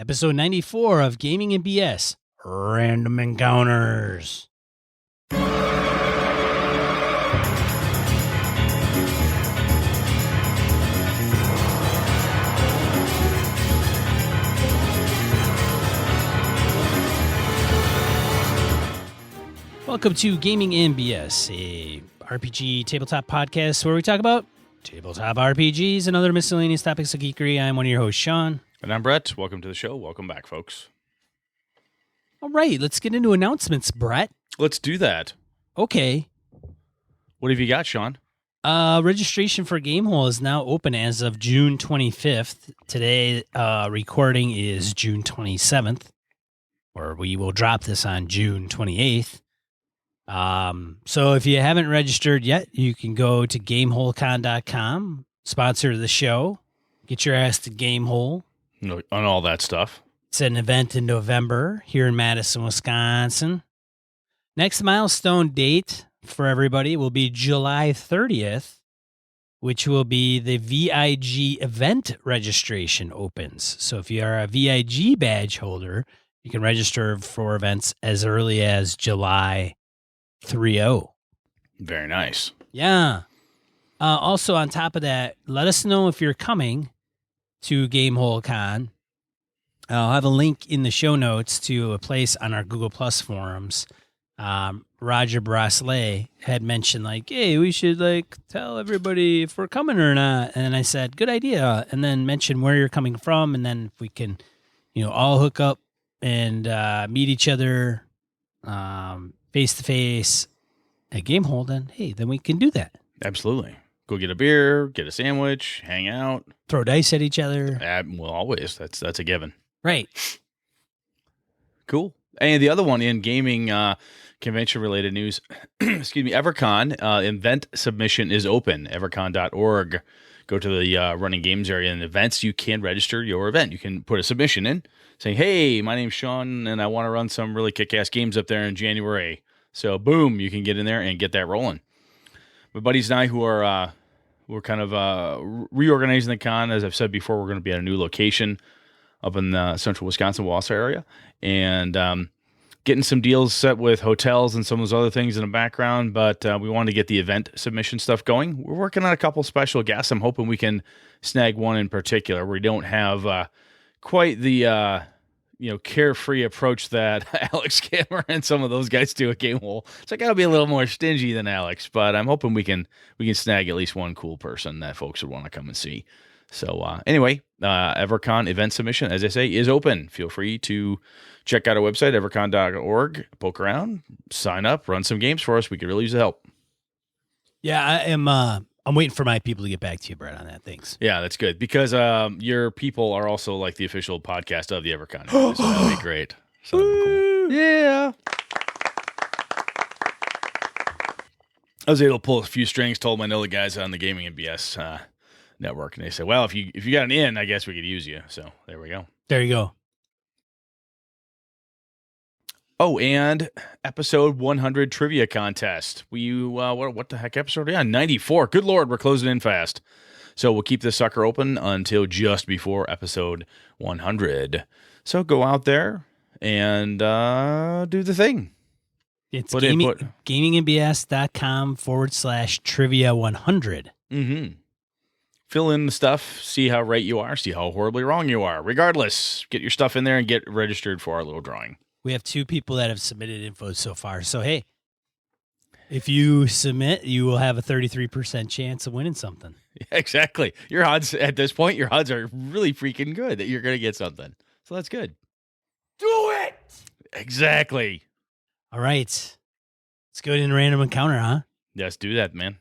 Episode 94 of Gaming and BS, Random Encounters. Welcome to Gaming and BS, a RPG tabletop podcast where we talk about tabletop RPGs and other miscellaneous topics of geekery. I'm one of your hosts, Sean. And I'm Brett. Welcome to the show. Welcome back, folks. All right, let's get into announcements, Brett. Let's do that. Okay. What have you got, Sean? Registration for Gamehole is now open as of June 25th. Today, recording is June 27th, or we will drop this on June 28th. So if you haven't registered yet, you can go to GameholeCon.com, sponsor of the show, get your ass to Gamehole. On all that stuff. It's an event in November here in Madison, Wisconsin. Next milestone date for everybody will be July 30th, which will be the VIG event registration opens. So if you are a VIG badge holder, you can register for events as early as July 30. Very nice. Yeah. Also, on top of that, let us know if you're coming to Gamehole Con. I'll have a link in the show notes to a place on our Google Plus forums. Roger Braslet had mentioned, like, hey, we should, like, tell everybody if we're coming or not. And I said, good idea. And then mention where you're coming from. And then if we can, all hook up and meet each other face-to-face at Gamehole, then we can do that. Absolutely. Go get a beer, get a sandwich, hang out. Throw dice at each other. Well, always. That's a given. Right. Cool. And the other one in gaming convention-related news, excuse me, EverCon event submission is open, evercon.org. Go to the running games area and events. You can register your event. You can put a submission in saying, hey, my name's Sean, and I want to run some really kick-ass games up there in January. So, boom, you can get in there and get that rolling. My buddies and I who are we're kind of reorganizing the con. As I've said before, we're going to be at a new location up in the central Wisconsin, Wausau area, and getting some deals set with hotels and some of those other things in the background, but we wanted to get the event submission stuff going. We're working on a couple special guests. I'm hoping we can snag one in particular where we don't have quite the carefree approach that Alex Kammer and some of those guys do at Gamehole. So I got to be a little more stingy than Alex, but I'm hoping we can snag at least one cool person that folks would want to come and see. So anyway, EverCon event submission, as I say, is open. Feel free to check out our website, evercon.org, poke around, sign up, run some games for us. We could really use the help. Yeah, I am. I'm waiting for my people to get back to you, Brett, on that. Thanks. Yeah, that's good because your people are also like the official podcast of the EverCon. So that'd be great. So that'd be cool. Yeah. I was able to pull a few strings, told my other guys on the Gaming and BS network, and they said, well, if you got an in, I guess we could use you. So there we go. There you go. Oh, and episode 100 trivia contest. What the heck episode? Yeah, 94. Good Lord, we're closing in fast. So we'll keep this sucker open until just before episode 100. So go out there and do the thing. It's gamingandbs.com/trivia100. Mm-hmm. Fill in the stuff, see how right you are, see how horribly wrong you are. Regardless, get your stuff in there and get registered for our little drawing. We have 2 people that have submitted info so far. So, hey, if you submit, you will have a 33% chance of winning something. Yeah, exactly. Your odds at this point, are really freaking good that you're going to get something. So that's good. Do it! Exactly. All right. Let's go into Random Encounter, huh? Yes, do that, man.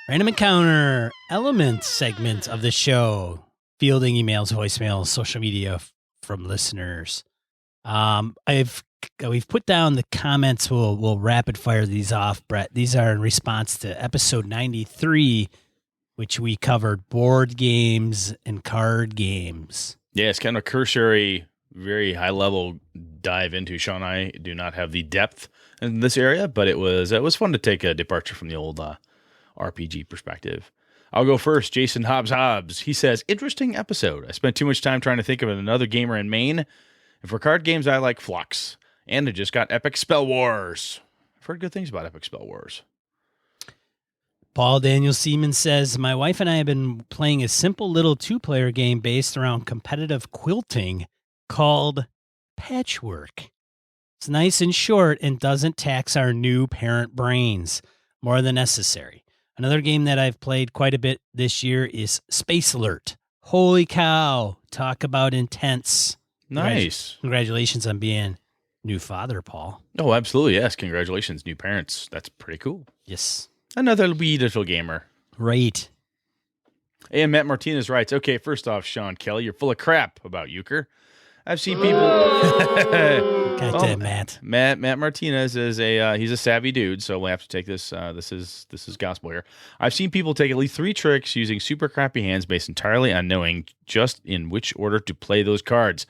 Random Encounter element segment of the show. Fielding emails, voicemails, social media from listeners. We've put down the comments. We'll rapid fire these off, Brett. These are in response to episode 93, which we covered board games and card games. Yeah, it's kind of a cursory, very high level dive into. Sean and I do not have the depth in this area, but it was fun to take a departure from the old RPG perspective. I'll go first. Jason Hobbs. He says, interesting episode. I spent too much time trying to think of another gamer in Maine. And for card games, I like Flux. And I just got Epic Spell Wars. I've heard good things about Epic Spell Wars. Paul Daniel Seaman says, my wife and I have been playing a simple little 2-player game based around competitive quilting called Patchwork. It's nice and short and doesn't tax our new parent brains more than necessary. Another game that I've played quite a bit this year is Space Alert. Holy cow. Talk about intense. Nice. Congratulations on being new father, Paul. Oh, absolutely. Yes. Congratulations, new parents. That's pretty cool. Yes. Another wee little gamer. Right. And Matt Martinez writes, okay, first off, Sean Kelly, you're full of crap about euchre. I've seen people. Goddamn, Matt. Matt Martinez is he's a savvy dude, so we'll have to take this. This is gospel here. I've seen people take at least 3 tricks using super crappy hands based entirely on knowing just in which order to play those cards.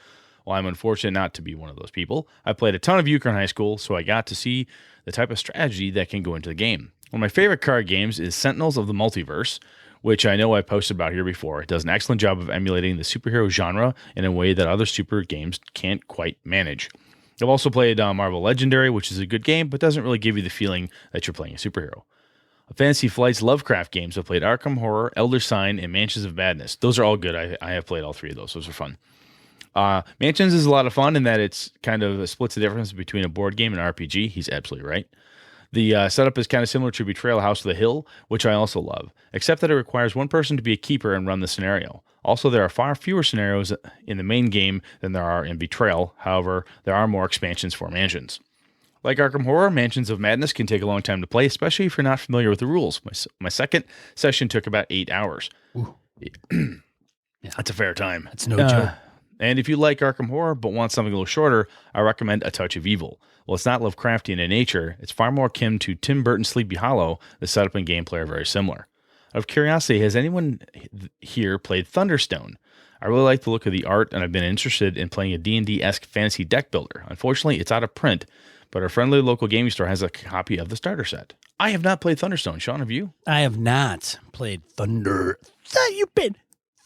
Well, I'm unfortunate not to be one of those people. I played a ton of euchre in high school, so I got to see the type of strategy that can go into the game. One of my favorite card games is Sentinels of the Multiverse, which I know I posted about here before. It does an excellent job of emulating the superhero genre in a way that other super games can't quite manage. I've also played Marvel Legendary, which is a good game, but doesn't really give you the feeling that you're playing a superhero. Fantasy Flight's Lovecraft games, I've played Arkham Horror, Elder Sign, and Mansions of Madness. Those are all good. I have played all 3 of those. Those are fun. Mansions is a lot of fun in that it's kind of splits the difference between a board game and RPG. He's absolutely right. The setup is kind of similar to Betrayal House of the Hill, which I also love, except that it requires one person to be a keeper and run the scenario. Also, there are far fewer scenarios in the main game than there are in Betrayal. However, there are more expansions for Mansions. Like Arkham Horror, Mansions of Madness can take a long time to play, especially if you're not familiar with the rules. My second session took about 8 hours. That's a fair time. That's no joke. And if you like Arkham Horror but want something a little shorter, I recommend A Touch of Evil. Well, it's not Lovecraftian in nature. It's far more akin to Tim Burton's Sleepy Hollow. The setup and gameplay are very similar. Out of curiosity, has anyone here played Thunderstone? I really like the look of the art, and I've been interested in playing a D&D-esque fantasy deck builder. Unfortunately, it's out of print, but our friendly local gaming store has a copy of the starter set. I have not played Thunderstone. Sean, have you? I have not played You've been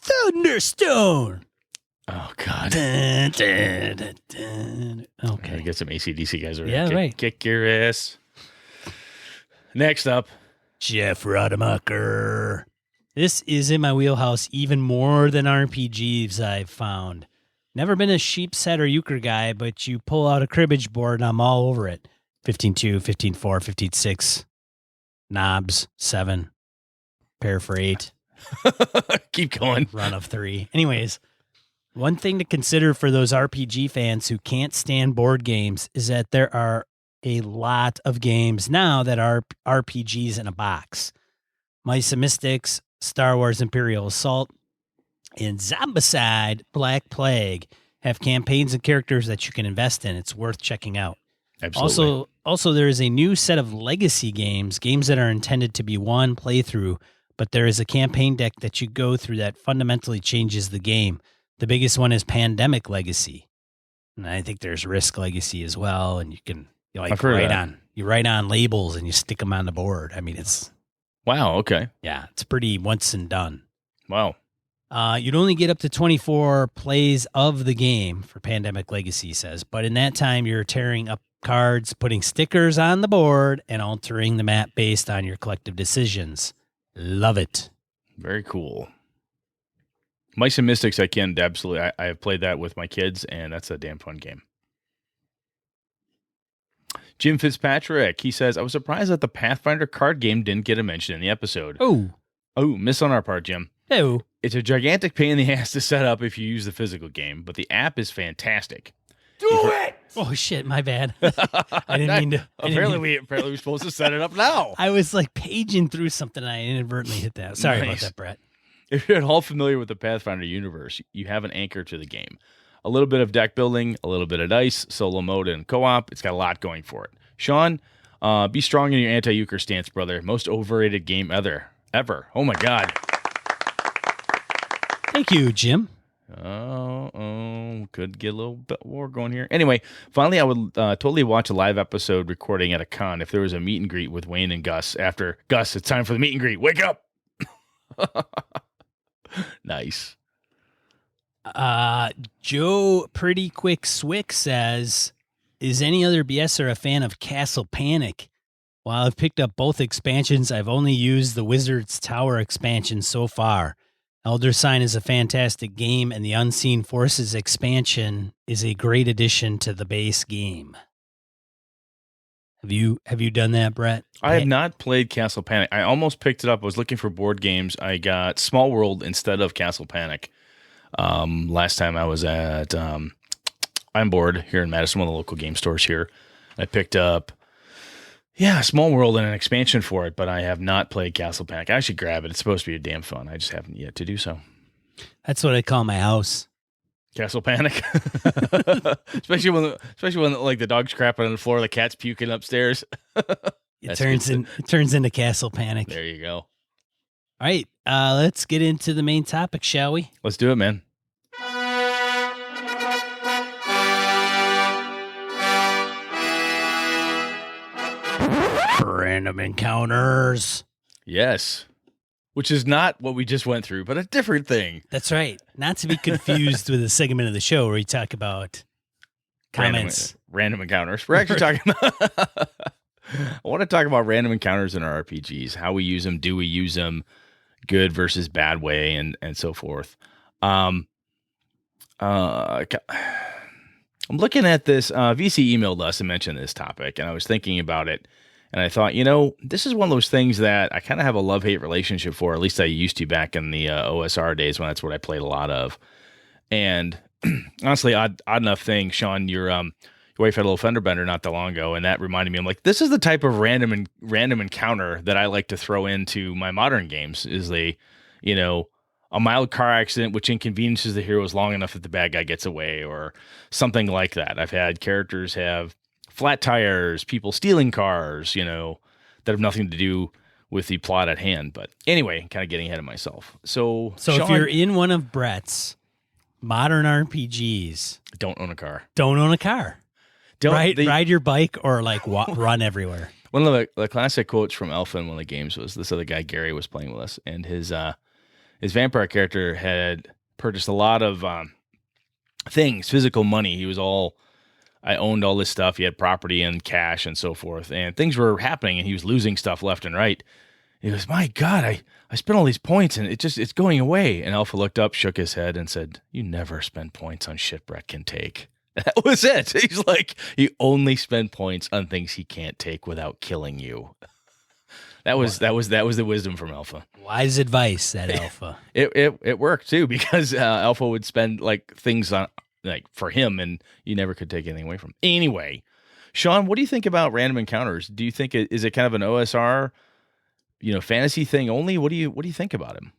Thunderstone. Oh, God. Dun, dun, dun, dun. Okay. Get some AC/DC guys over Yeah, here. right. Kick your ass. Next up. Jeff Rademacher. This is in my wheelhouse even more than RPGs I've found. Never been a sheep set or euchre guy, but you pull out a cribbage board and I'm all over it. 15-2, 15-4, 15-6, knobs, 7, pair for 8. Keep going. Run of 3. Anyways, one thing to consider for those RPG fans who can't stand board games is that there are a lot of games now that are RPGs in a box. Mice and Mystics, Star Wars Imperial Assault, and Zombicide Black Plague have campaigns and characters that you can invest in. It's worth checking out. Absolutely. Also, there is a new set of legacy games that are intended to be one playthrough, but there is a campaign deck that you go through that fundamentally changes the game. The biggest one is Pandemic Legacy. And I think there's Risk Legacy as well. And you can write on labels and you stick them on the board. I mean, it's... Wow, okay. Yeah, it's pretty once and done. Wow. You'd only get up to 24 plays of the game for Pandemic Legacy, says. But in that time, you're tearing up cards, putting stickers on the board, and altering the map based on your collective decisions. Love it. Very cool. Mice and Mystics, I can absolutely. I have played that with my kids, and that's a damn fun game. Jim Fitzpatrick, he says, I was surprised that the Pathfinder card game didn't get a mention in the episode. Oh, miss on our part, Jim. Oh. It's a gigantic pain in the ass to set up if you use the physical game, but the app is fantastic. Do it! Oh, shit, my bad. I didn't mean to. Apparently we're supposed to set it up now. I was like paging through something and I inadvertently hit that. Sorry about that, Brett. If you're at all familiar with the Pathfinder universe, you have an anchor to the game. A little bit of deck building, a little bit of dice, solo mode, and co-op. It's got a lot going for it. Sean, be strong in your anti-euchre stance, brother. Most overrated game ever. Oh, my God. Thank you, Jim. Could get a little bit more going here. Anyway, finally, I would totally watch a live episode recording at a con if there was a meet and greet with Wayne and Gus after, Gus, it's time for the meet and greet. Wake up! Nice. Joe Pretty Quick Swick says, is any other BSer a fan of Castle Panic? While I've picked up both expansions, I've only used the Wizard's Tower expansion so far. Elder Sign is a fantastic game, and the Unseen Forces expansion is a great addition to the base game. Have you done that, Brett? I have not played Castle Panic. I almost picked it up. I was looking for board games. I got Small World instead of Castle Panic. Last time I was at I'm Bored here in Madison, one of the local game stores here. I picked up Small World and an expansion for it, but I have not played Castle Panic. I should grab it. It's supposed to be a damn fun. I just haven't yet to do so. That's what I call my house. Castle Panic. especially when like the dog's crapping on the floor, the cat's puking upstairs. It turns into Castle Panic. There you go. All right, let's get into the main topic, shall we? Let's do it, man. Random encounters. Yes. Which is not what we just went through, but a different thing. That's right. Not to be confused with a segment of the show where we talk about comments. Random encounters. We're actually talking about... I want to talk about random encounters in our RPGs, how we use them, do we use them, good versus bad way, and so forth. I'm looking at this. VC emailed us and mentioned this topic, and I was thinking about it, and I thought, this is one of those things that I kind of have a love-hate relationship for, at least I used to back in the OSR days when that's what I played a lot of. And honestly, odd enough thing, Sean, your wife had a little fender bender not that long ago, and that reminded me, I'm like, this is the type of random encounter that I like to throw into my modern games, is a mild car accident which inconveniences the heroes long enough that the bad guy gets away, or something like that. I've had characters have flat tires, people stealing cars, that have nothing to do with the plot at hand. But anyway, kind of getting ahead of myself. So Sean, if you're in one of Brett's modern RPGs, don't own a car. Don't own a car. Ride your bike or run everywhere. One of the classic quotes from Alpha in one of the games was, this other guy, Gary, was playing with us, and his vampire character had purchased a lot of things, physical money. He was I owned all this stuff. He had property and cash and so forth, and things were happening, and he was losing stuff left and right. He goes, my God, I spent all these points, and it's going away. And Alpha looked up, shook his head, and said, you never spend points on shit Brett can take. That was it. He's like, you only spend points on things he can't take without killing you. That was the wisdom from Alpha. Wise advice, that Alpha. It worked too, because Alpha would spend things on for him, and you never could take anything away from him. Anyway, Sean, what do you think about random encounters? Do you think is it kind of an OSR, fantasy thing only? What do you think about him?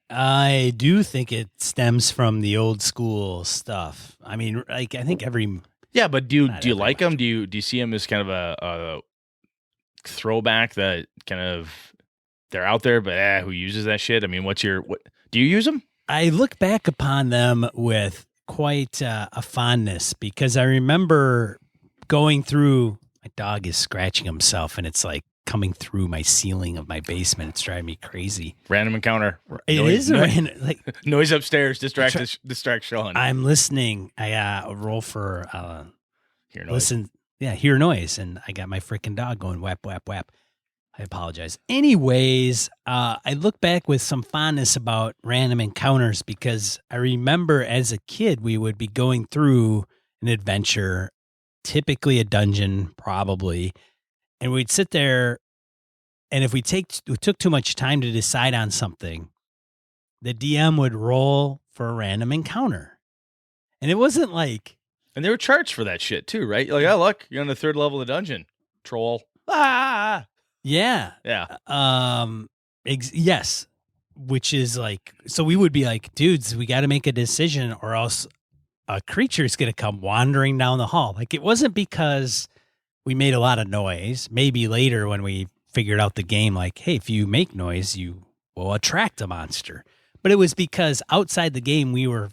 I do think it stems from the old school stuff. I mean, I think every... Yeah, but do you like them? Do you see them as kind of a throwback that kind of they're out there, but who uses that shit? I mean, what do you use them? I look back upon them with quite a fondness, because I remember going through... My dog is scratching himself, and it's coming through my ceiling of my basement. It's driving me crazy. Random encounter. It is a random noise upstairs. Distract Sean. I'm listening. I roll for hear noise. Listen. Yeah, hear noise, and I got my freaking dog going whap whap whap. I apologize. Anyways, I look back with some fondness about random encounters, because I remember as a kid we would be going through an adventure, typically a dungeon, probably. And we'd sit there, and if we took too much time to decide on something, the DM would roll for a random encounter. And it wasn't And there were charts for that shit too, right? You're look, you're on the third level of the dungeon. Troll. Ah! Yeah. Yeah. Yes. Which is so we would be dudes, we got to make a decision, or else a creature's going to come wandering down the hall. It wasn't because... we made a lot of noise. Maybe later when we figured out the game, hey, if you make noise, you will attract a monster. But it was because outside the game, we were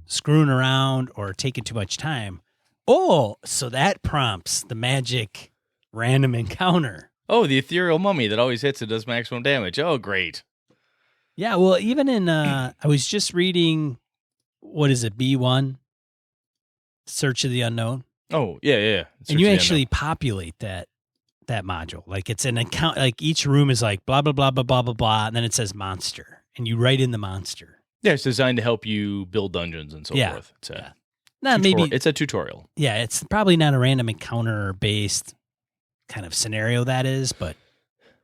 screwing around or taking too much time. Oh, so that prompts the magic random encounter. Oh, the ethereal mummy that always hits and does maximum damage. Oh, great. Yeah, well, even in I was just reading, what is it, B1, Search of the Unknown, Oh, yeah. and you actually populate that module. Like it's an account. Like each room is like blah blah blah blah blah blah blah, and then it says monster, and you write in the monster. Yeah, it's designed to help you build dungeons and so forth. It's a maybe it's a tutorial. Yeah, it's probably not a random encounter based kind of scenario that is, but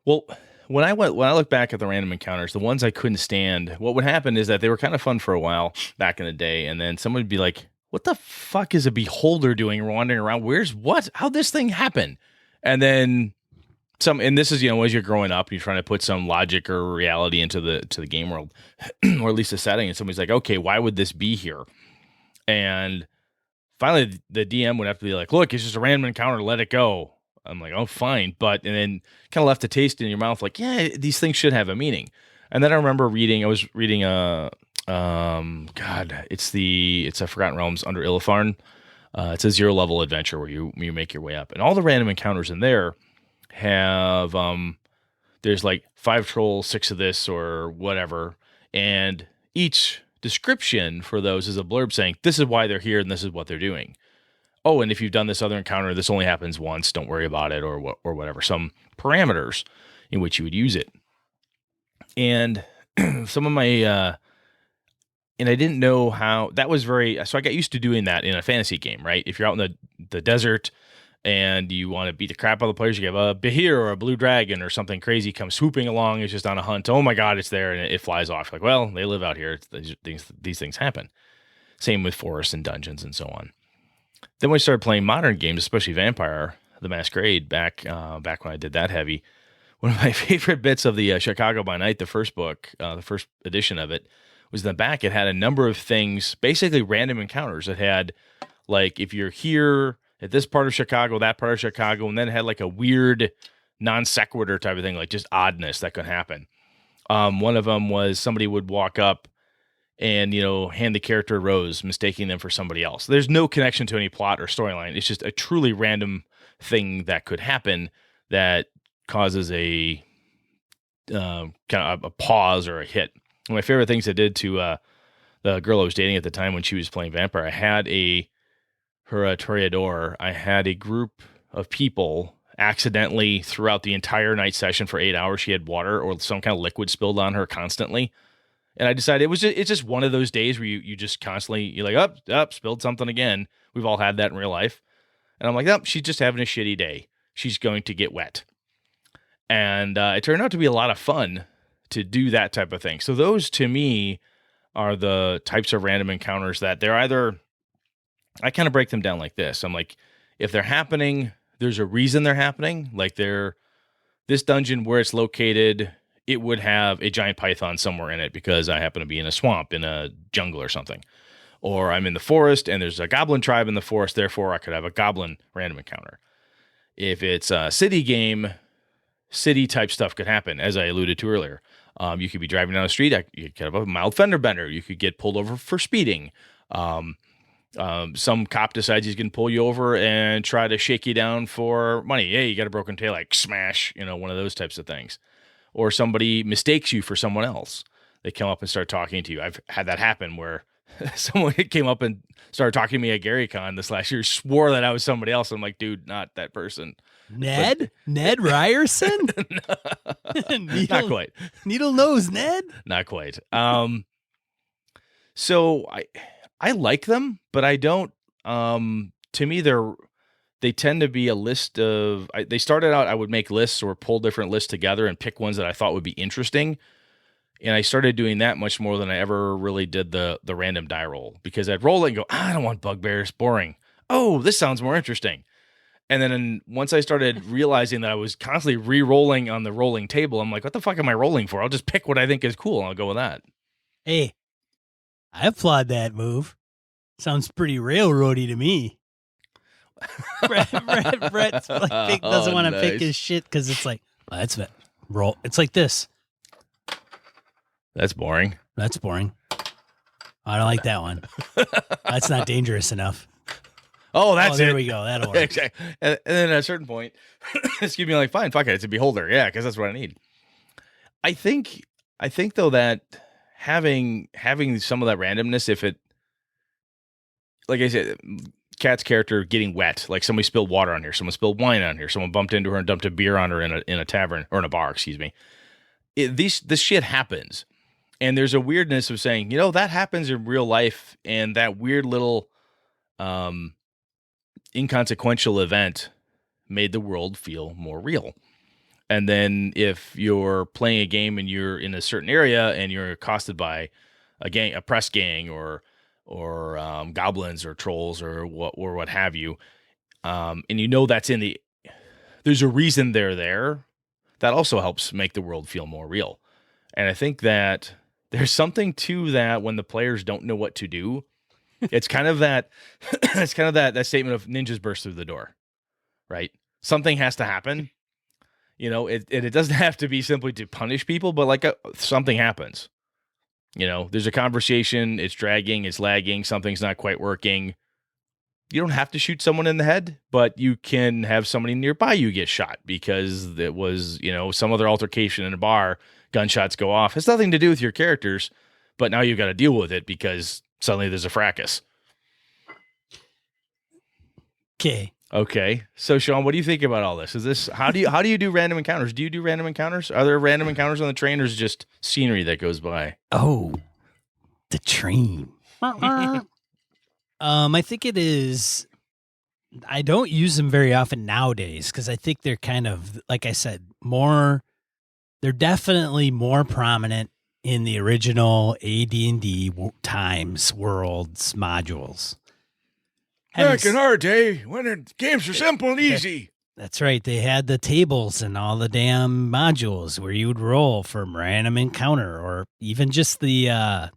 well, when I look back at the random encounters, the ones I couldn't stand, what would happen is that they were kind of fun for a while back in the day, and then someone would be like, "What the fuck is a beholder doing wandering around? Where's what? How'd this thing happen?" And then and this is, as you're growing up, you're trying to put some logic or reality into the game world, or at least a setting, and somebody's like, "Okay, why would this be here?" And finally, the DM would have to be like, "Look, it's just a random encounter. Let it go." I'm like, "Oh, fine," and then kind of left a taste in your mouth, like, "Yeah, these things should have a meaning." And then I remember I was reading it's a Forgotten Realms Under Illifarn. It's a 0 level adventure where you make your way up, and all the random encounters in there have there's like 5 trolls, 6 of this or whatever, and each description for those is a blurb saying this is why they're here and this is what they're doing. Oh, and if you've done this other encounter, this only happens once. Don't worry about it, or whatever. Some parameters in which you would use it, and some of my and I didn't know how that was so I got used to doing that in a fantasy game, right? If you're out in the desert and you want to beat the crap out of the players, you have a Behir or a blue dragon or something crazy come swooping along. It's just on a hunt. Oh my God, it's there, and it flies off. Like, well, they live out here. These things happen. Same with forests and dungeons and so on. Then when I started playing modern games, especially Vampire the Masquerade, back when I did that heavy, one of my favorite bits of the Chicago by Night, the first book, the first edition of it, was in the back. It had a number of things, basically random encounters. It had, like, if you're here at this part of Chicago, that part of Chicago, and then it had like a weird non sequitur type of thing, like just oddness that could happen. One of them was somebody would walk up and, hand the character a rose, mistaking them for somebody else. There's no connection to any plot or storyline. It's just a truly random thing that could happen that causes a kind of a pause or a hit. One of my favorite things I did to the girl I was dating at the time when she was playing Vampire, I had her Toreador. I had a group of people accidentally throughout the entire night session for 8 hours. She had water or some kind of liquid spilled on her constantly. And I decided it's just one of those days where you just constantly, you're like, up, spilled something again. We've all had that in real life. And I'm like, oh, she's just having a shitty day. She's going to get wet. And it turned out to be a lot of fun to do that type of thing. So those, to me, are the types of random encounters that they're either, I kind of break them down like this. I'm like, if they're happening, there's a reason they're happening. Like this dungeon where it's located, it would have a giant python somewhere in it because I happen to be in a swamp, in a jungle or something. Or I'm in the forest and there's a goblin tribe in the forest, therefore I could have a goblin random encounter. If it's a city game, city type stuff could happen, as I alluded to earlier. You could be driving down the street, you could have a mild fender bender, you could get pulled over for speeding. Some cop decides he's going to pull you over and try to shake you down for money. Hey, you got a broken tail, like smash, one of those types of things. Or somebody mistakes you for someone else. They come up and start talking to you. I've had that happen where someone came up and started talking to me at GaryCon this last year, swore that I was somebody else. I'm like, dude, not that person. Ned Ryerson? Not quite. Needle nose Ned? Not quite. So I like them, but I don't. To me, they tend to be a list of. They started out, I would make lists or pull different lists together and pick ones that I thought would be interesting. And I started doing that much more than I ever really did the random die roll, because I'd roll it and go, I don't want bugbears, boring. Oh, this sounds more interesting. And then once I started realizing that I was constantly re-rolling on the rolling table, I'm like, what the fuck am I rolling for? I'll just pick what I think is cool and I'll go with that. Hey, I applaud that move. Sounds pretty railroady to me. Brett doesn't want to pick his shit because it's like, well, that's it. Roll. It's like this. That's boring. That's boring. I don't like that one. That's not dangerous enough. Oh, that's there it. We go. That'll work. Exactly. And then at a certain point, excuse me, like, fine, fuck it. It's a beholder. Yeah, because that's what I need. I think I think though that having some of that randomness, if it, like I said, Kat's character getting wet, like somebody spilled water on here, someone spilled wine on here, someone bumped into her and dumped a beer on her in a tavern or in a bar, excuse me. This shit happens. And there's a weirdness of saying, that happens in real life, and that weird little inconsequential event made the world feel more real. And then if you're playing a game and you're in a certain area and you're accosted by a press gang or goblins or trolls or what have you, and that's there's a reason they're there, that also helps make the world feel more real. And I think that there's something to that when the players don't know what to do. It's kind of that that statement of ninjas burst through the door, right? Something has to happen. It doesn't have to be simply to punish people, but something happens. There's a conversation, it's dragging, it's lagging, something's not quite working. You don't have to shoot someone in the head, but you can have somebody nearby you get shot because it was, some other altercation in a bar, gunshots go off. It's nothing to do with your characters, but now you've got to deal with it because suddenly there's a fracas. Okay. So Sean, what do you think about all this? How do you do random encounters? Do you do random encounters? Are there random encounters on the train, or is it just scenery that goes by? Oh, the train. I think it is. I don't use them very often nowadays because I think they're kind of, like I said, more. They're definitely more prominent in the original AD&D times, worlds, modules. Back in our day, when the games were simple and easy. That's right. They had the tables and all the damn modules where you would roll from random encounter, or even just the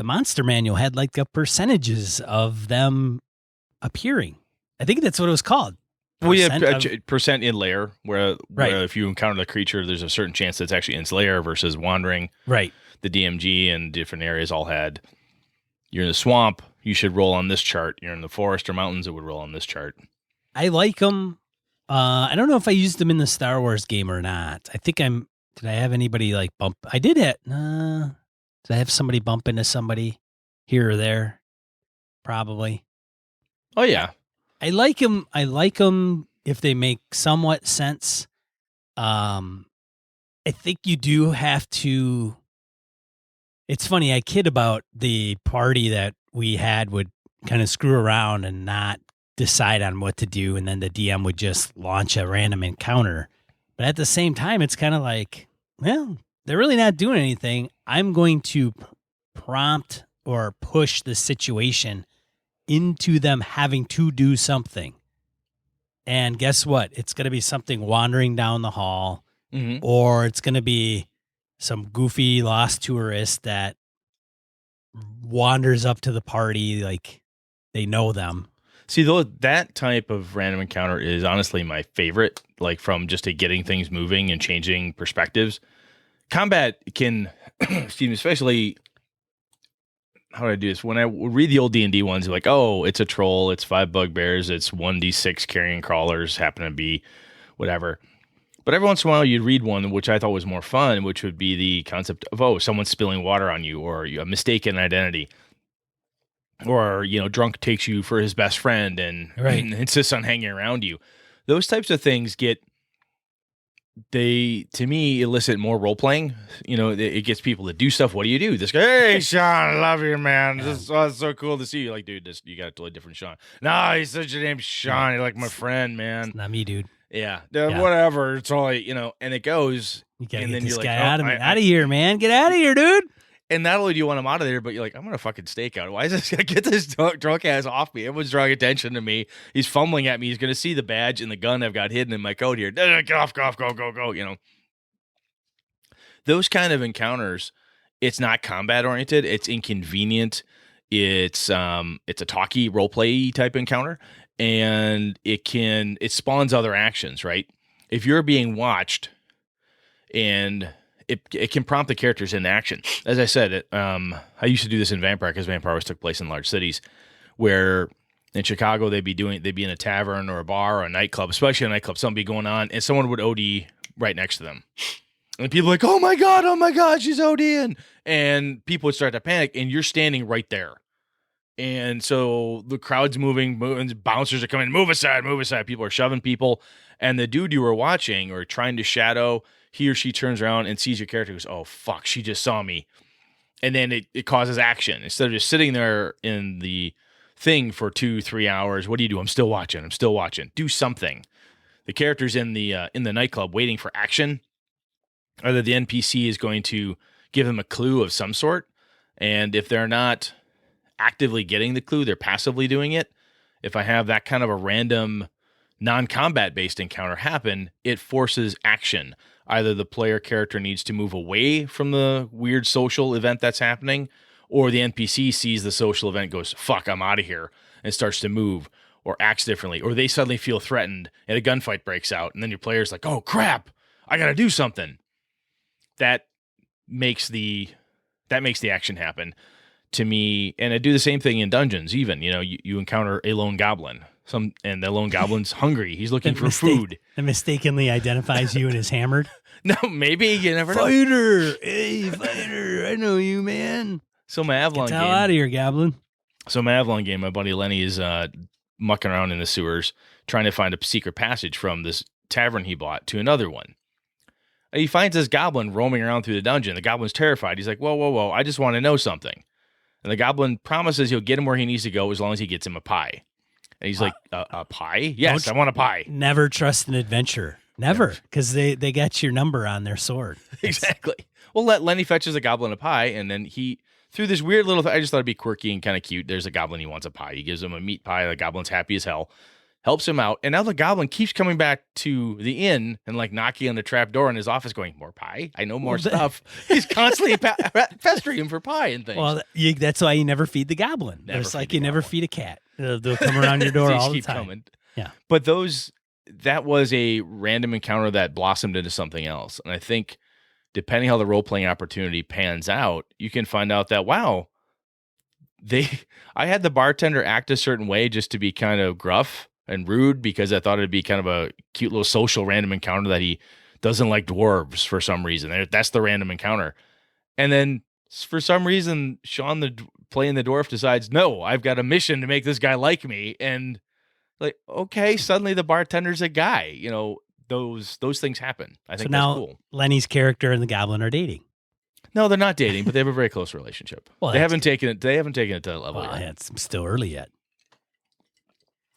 monster manual had like the percentages of them appearing. I think that's what it was called. Percent in lair, where if you encounter the creature, there's a certain chance that's actually in its lair versus wandering. Right. The DMG and different areas all had, you're in the swamp, you should roll on this chart. You're in the forest or mountains, it would roll on this chart. I like them. I don't know if I used them in the Star Wars game or not. I think did I have anybody like bump? I did it. Did I have somebody bump into somebody here or there? Probably. Oh, yeah. I like them. I like them if they make somewhat sense. I think you do have to. It's funny. I kid about the party that we had would kind of screw around and not decide on what to do, and then the DM would just launch a random encounter. But at the same time, it's kind of like, well, they're really not doing anything. I'm going to prompt or push the situation into them having to do something. And guess what? It's going to be something wandering down the hall, or it's going to be some goofy lost tourist that wanders up to the party like they know them. See, though, that type of random encounter is honestly my favorite, like from just to getting things moving and changing perspectives. Combat can, excuse me, especially, how do I do this? When I read the old D&D ones, like, oh, it's a troll, it's 5 bugbears, it's 1d6 carrion crawlers, happen to be whatever. But every once in a while, you'd read one, which I thought was more fun, which would be the concept of, oh, someone's spilling water on you, or a mistaken identity. Or, drunk takes you for his best friend and insists on hanging around you. Those types of things to me, elicit more role-playing. It gets people to do stuff. What do you do? This guy, hey, Sean, I love you, man. This is so cool to see you. Like, dude, you got a totally different Sean. No, he's such a name, Sean. You're like my friend, man. It's not me, dude. Yeah. Whatever. It's all, and it goes. You gotta get this guy out of here, man. Get out of here, dude. And not only do you want him out of there, but you're like, I'm going to fucking stake out. Why is this guy get this drunk ass off me? Everyone's drawing attention to me. He's fumbling at me. He's going to see the badge and the gun I've got hidden in my coat here. Get off, go, go. Those kind of encounters, it's not combat oriented. It's inconvenient. It's a talky role play type encounter, and it spawns other actions, right? If you're being watched and it can prompt the characters into action. As I said, I used to do this in Vampire because Vampire always took place in large cities, where in Chicago they'd be in a tavern or a bar or a nightclub, especially a nightclub, something be going on, and someone would OD right next to them. And people are like, oh my God, she's ODing. And people would start to panic, and you're standing right there. And so the crowd's moving, bouncers are coming, move aside. People are shoving people. And the dude you were watching or trying to shadow, he or she turns around and sees your character and goes, oh, fuck, she just saw me. And then it causes action. Instead of just sitting there in the thing for 2-3 hours, what do? I'm still watching. Do something. The character's in the nightclub waiting for action. Either the NPC is going to give them a clue of some sort. And if they're not actively getting the clue, they're passively doing it. If I have that kind of a random non-combat based encounter happen, it forces action. Either the player character needs to move away from the weird social event that's happening, or the NPC sees the social event, goes, fuck, I'm out of here, and starts to move or acts differently, or they suddenly feel threatened and a gunfight breaks out, and then your player's like, oh crap, I gotta do something. That makes the action happen to me. And I do the same thing in dungeons. Even, you encounter a lone goblin, and the lone goblin's hungry. He's looking for food. And mistakenly identifies you and is hammered. No, maybe you never know. Fighter, hey fighter, I know you, man. So my Avalon Get game. out of here, goblin. So my Avalon game, my buddy Lenny is mucking around in the sewers trying to find a secret passage from this tavern he bought to another one. And he finds this goblin roaming around through the dungeon. The goblin's terrified. He's like, whoa, I just want to know something. And the goblin promises he'll get him where he needs to go as long as he gets him a pie. And he's like, a pie? Yes, I want a pie. Never trust an adventurer. Never, because they got your number on their sword. Exactly. Well, Lenny fetches a goblin a pie, and then he, through this weird little I just thought it'd be quirky and kind of cute. There's a goblin, he wants a pie. He gives him a meat pie. The goblin's happy as hell. Helps him out. And now the goblin keeps coming back to the inn and like knocking on the trap door in his office going, more pie? I know more stuff. He's constantly pestering him for pie and things. Well, that's why you never feed the goblin. It's like you never feed a cat. They'll come around your door So all the keep time. Coming. Yeah. But that was a random encounter that blossomed into something else. And I think depending how the role-playing opportunity pans out, you can find out that, wow, I had the bartender act a certain way just to be kind of gruff and rude because I thought it'd be kind of a cute little social random encounter that he doesn't like dwarves for some reason. That's the random encounter. And then for some reason, Sean, playing the dwarf, decides, no, I've got a mission to make this guy like me. And like, okay, suddenly the bartender's a guy. Those things happen. I think that's cool. Lenny's character and the goblin are dating. No, they're not dating, but they have a very close relationship. Well, they haven't taken it to that level yet. It's still early yet.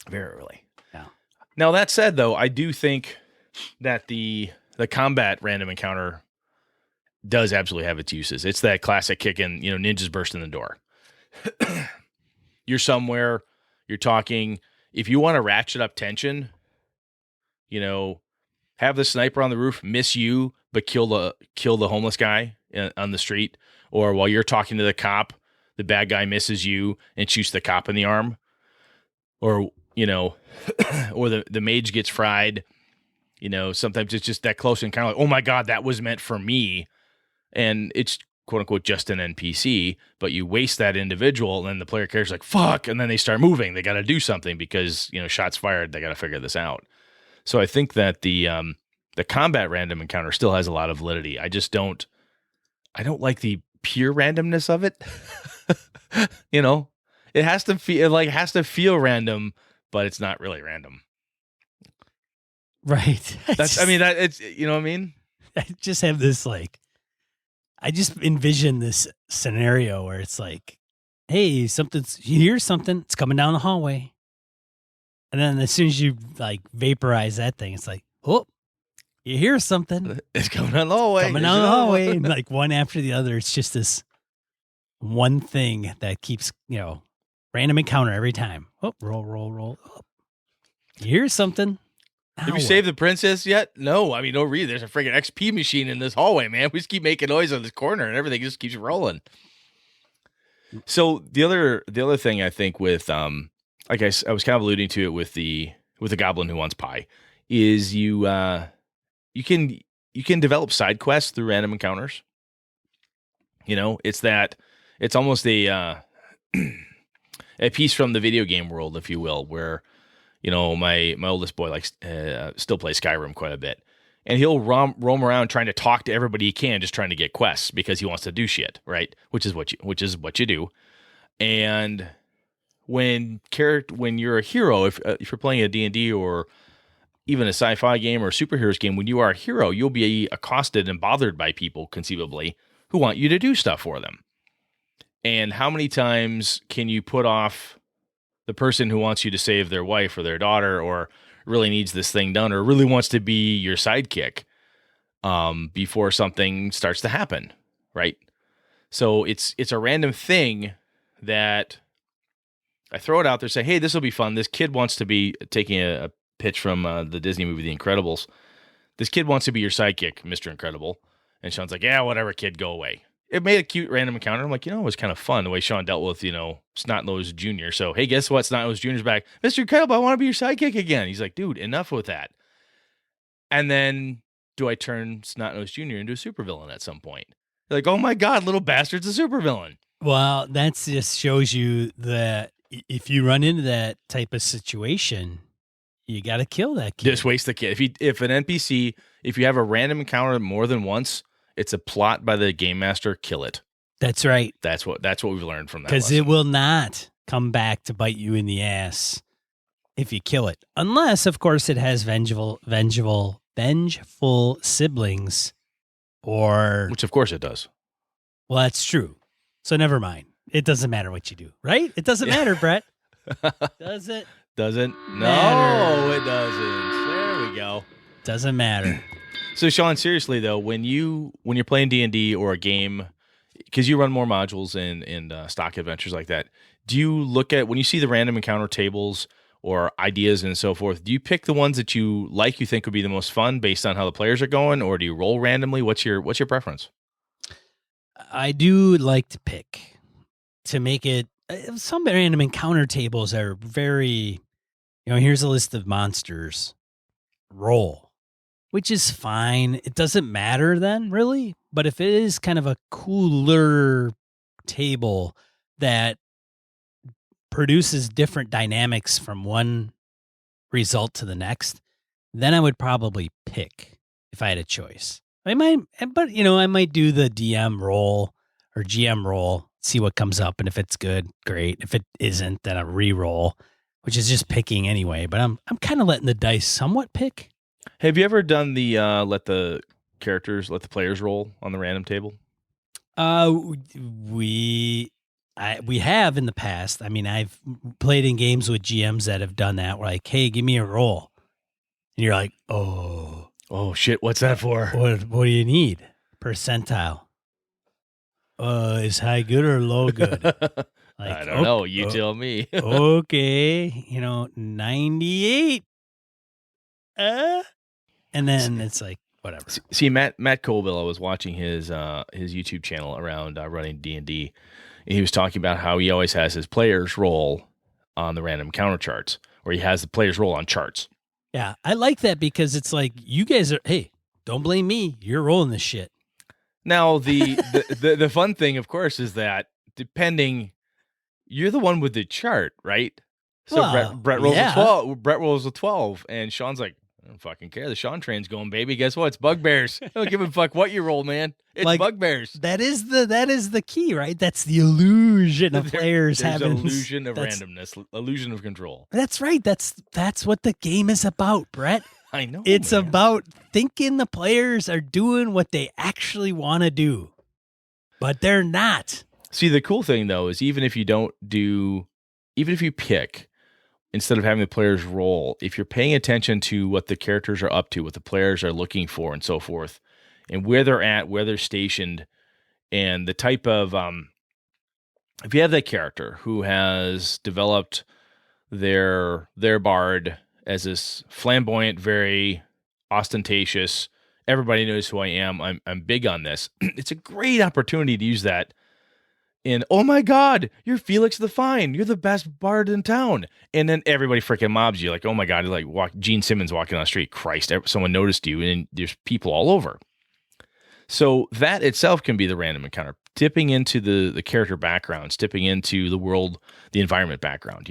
Very early. Yeah. Now, that said, though, I do think that the combat random encounter does absolutely have its uses. It's that classic kicking, ninjas burst in the door. You're somewhere, you're talking. If you want to ratchet up tension, have the sniper on the roof miss you, but kill the homeless guy on the street. Or while you're talking to the cop, the bad guy misses you and shoots the cop in the arm. Or, or the mage gets fried. Sometimes it's just that close and kind of like, oh my God, that was meant for me. And it's quote unquote just an NPC, but you waste that individual and then the player character's like, fuck. And then they start moving. They got to do something because, shots fired. They got to figure this out. So I think that the combat random encounter still has a lot of validity. I don't like the pure randomness of it. It has to feel random, but it's not really random. Right. It's, you know what I mean? I just have this I just envision this scenario where it's like, hey, you hear something, it's coming down the hallway. And then as soon as you vaporize that thing, it's like, oh, you hear something. It's coming down the hallway. Coming down the hallway. And one after the other, it's just this one thing that keeps, random encounter every time. Oh, roll. Oh. You hear something. Have you saved the princess yet? No. No reason. There's a friggin' XP machine in this hallway, man. We just keep making noise on this corner and everything just keeps rolling. So the other thing I think with I was kind of alluding to it with the goblin who wants pie, is you can develop side quests through random encounters. It's almost a piece from the video game world, if you will, where my oldest boy still plays Skyrim quite a bit, and he'll roam around trying to talk to everybody he can, just trying to get quests because he wants to do shit, right? Which is what you do. And when you're a hero, if you're playing a D&D or even a sci-fi game or a superheroes game, when you are a hero, you'll be accosted and bothered by people, conceivably, who want you to do stuff for them. And how many times can you put off the person who wants you to save their wife or their daughter, or really needs this thing done, or really wants to be your sidekick before something starts to happen, right? So it's a random thing that I throw it out there, say, hey, this will be fun. This kid wants to be taking a pitch from the Disney movie, The Incredibles. This kid wants to be your sidekick, Mr. Incredible. And Sean's like, yeah, whatever, kid, go away. It made a cute random encounter. I'm like, it was kind of fun the way Sean dealt with, Snot-Nose Jr. So, hey, guess what? Snot-Nose Jr.'s back. Mr. Incredible, I want to be your sidekick again. He's like, dude, enough with that. And then do I turn Snot-Nose Jr. into a supervillain at some point? They're like, oh my God, little bastard's a supervillain. Well, that just shows you that if you run into that type of situation, you got to kill that kid. Just waste the kid. If an NPC, if you have a random encounter more than once, it's a plot by the game master, kill it. That's right. That's what we've learned from that. Because it will not come back to bite you in the ass if you kill it. Unless, of course, it has vengeful siblings, or... Which, of course, it does. Well, that's true. So never mind. It doesn't matter what you do, right? It doesn't matter, Brett. Does it? Doesn't? Matter. No, it doesn't. There we go. Doesn't matter. So, Sean, seriously though, when you're playing D&D or a game, because you run more modules and stock adventures like that, do you look at, when you see the random encounter tables or ideas and so forth, do you pick the ones that you think would be the most fun based on how the players are going, or do you roll randomly? What's your preference? I do like to pick to make it. Some random encounter tables are very, here's a list of monsters. Roll. Which is fine. It doesn't matter then, really. But if it is kind of a cooler table that produces different dynamics from one result to the next, then I would probably pick if I had a choice. I might do the DM roll or GM roll, see what comes up, and if it's good, great. If it isn't, then a re-roll, which is just picking anyway. But I'm kind of letting the dice somewhat pick. Have you ever done the let the players roll on the random table? We have in the past. I mean, I've played in games with GMs that have done that. We're like, hey, give me a roll. And you're like, oh shit, what's that for? What do you need? Percentile. Is high good or low good? Like, I don't know. You tell me. Okay. 98. And then it's like, whatever. See, Matt Colville, I was watching his YouTube channel around running D&D, and he was talking about how he always has his players roll on the random counter charts, or he has the players roll on charts. Yeah, I like that because it's like, you guys are, hey, don't blame me. You're rolling this shit. Now, the fun thing, of course, is that you're the one with the chart, right? So well, Brett rolls a 12. Brett rolls a 12, and Sean's like, I don't fucking care. The Sean train's going, baby. Guess what? It's bugbears. I don't give a fuck what you roll, man. It's like, bugbears. That is the key, right? That's the illusion of players having illusion of randomness, illusion of control. That's right. That's what the game is about, Brett. I know. It's about thinking the players are doing what they actually want to do, but they're not. See, the cool thing though is even if you pick, instead of having the players roll, if you're paying attention to what the characters are up to, what the players are looking for and so forth, and where they're at, where they're stationed, and the type of, if you have that character who has developed their bard as this flamboyant, very ostentatious, everybody knows who I am, I'm big on this, it's a great opportunity to use that. And, oh my God, you're Felix the Fine. You're the best bard in town. And then everybody freaking mobs you. Like, oh my God, like Gene Simmons walking on the street. Christ, someone noticed you, and there's people all over. So that itself can be the random encounter dipping into the character backgrounds, dipping into the world, the environment background.